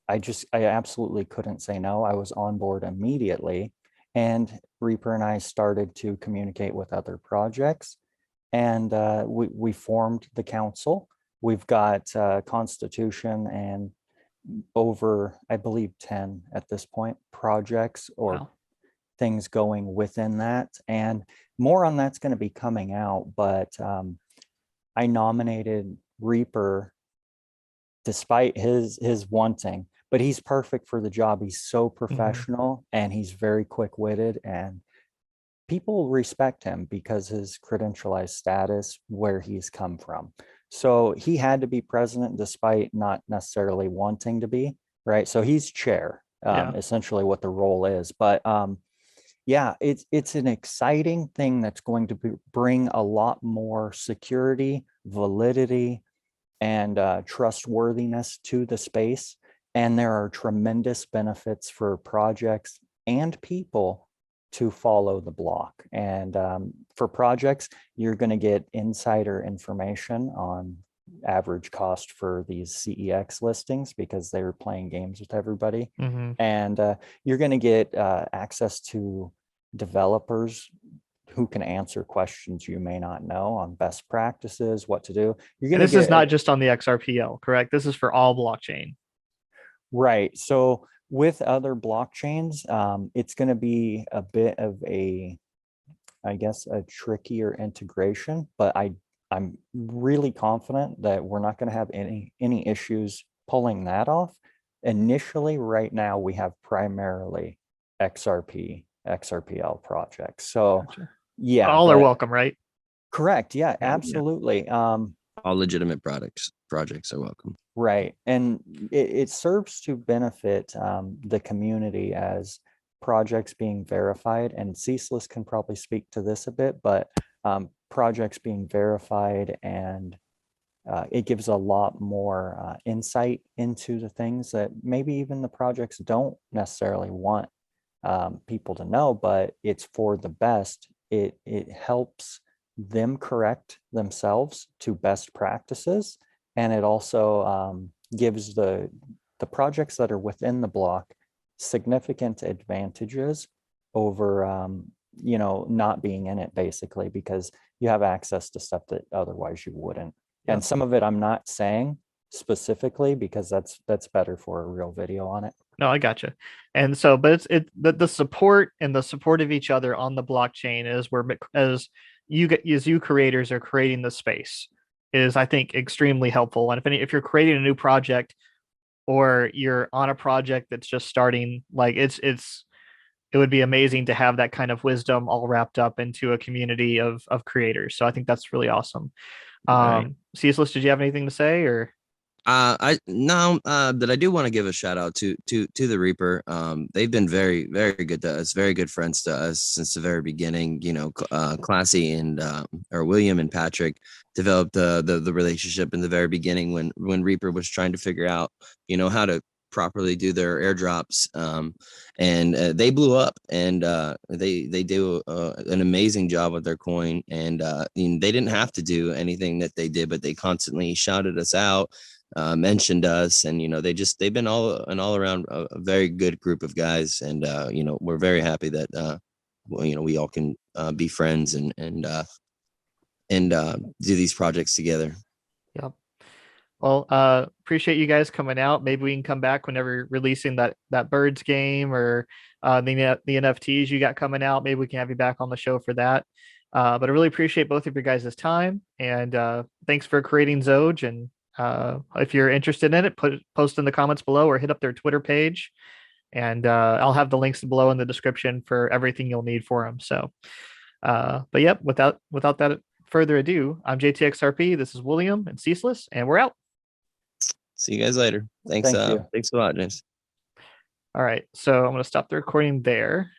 I absolutely couldn't say no. I was on board immediately, and Reaper and I started to communicate with other projects, and we formed the council. We've got constitution and over, I believe, 10 at this point projects or Wow. things going within that, and more on that's going to be coming out. But I nominated Reaper despite his wanting, but he's perfect for the job. He's so professional, and he's very quick-witted, and people respect him because his credentialized status, where he's come from. So he had to be president despite not necessarily wanting to be, right? So he's chair, essentially what the role is. But yeah, it's an exciting thing that's going to bring a lot more security, validity, and trustworthiness to the space. And there are tremendous benefits for projects and people to follow the block. And for projects, you're going to get insider information on average cost for these CEX listings, because they're playing games with everybody. And you're going to get access to developers who can answer questions you may not know on best practices, what to do. You're going to. This is not just on the XRPL, correct? This is for all blockchain. Right. So with other blockchains, it's going to be a bit of I guess, a trickier integration, but I'm really confident that we're not going to have any issues pulling that off. Initially, right now, we have primarily XRPL projects. So Gotcha. Yeah. All are welcome, right? Correct. Yeah, absolutely. Yeah. All legitimate projects are welcome. Right. And it serves to benefit the community as projects being verified, and Ceaseless can probably speak to this a bit, but projects being verified, and it gives a lot more insight into the things that maybe even the projects don't necessarily want people to know, but it's for the best. It helps them correct themselves to best practices, and it also gives the projects that are within the block significant advantages over not being in it, basically, because you have access to stuff that otherwise you wouldn't. And some of it I'm not saying specifically because that's better for a real video on it. No, I gotcha. And so, but the support and the support of each other on the blockchain is where, as you creators are creating the space, is, I think, extremely helpful. And if you're creating a new project, or you're on a project that's just starting, like it would be amazing to have that kind of wisdom all wrapped up into a community of creators. So I think that's really awesome. Right. Ceaseless, did you have anything to say, or? That I do want to give a shout out to the Reaper. They've been very, very good to us, very good friends to us since the very beginning. You know, Classy and or William and Patrick developed the relationship in the very beginning when Reaper was trying to figure out, you know, how to properly do their airdrops, and they blew up, and they do an amazing job with their coin, and they didn't have to do anything that they did, but they constantly shouted us out, mentioned us, and you know, they've been all around a very good group of guys, and you know, we're very happy that well, you know, we all can be friends and do these projects together. Yep. Well, appreciate you guys coming out. Maybe we can come back whenever you're releasing that birds game, or the NFTs you got coming out. Maybe we can have you back on the show for that. But I really appreciate both of your guys' time, and thanks for creating Xoge. And if you're interested in it, post in the comments below or hit up their Twitter page, and I'll have the links below in the description for everything you'll need for them. So, but yep, without that further ado, I'm JTXRP. This is William and Ceaseless, and we're out. See you guys later. Thanks. Thank you. Thanks a lot, James. All right, so I'm going to stop the recording there.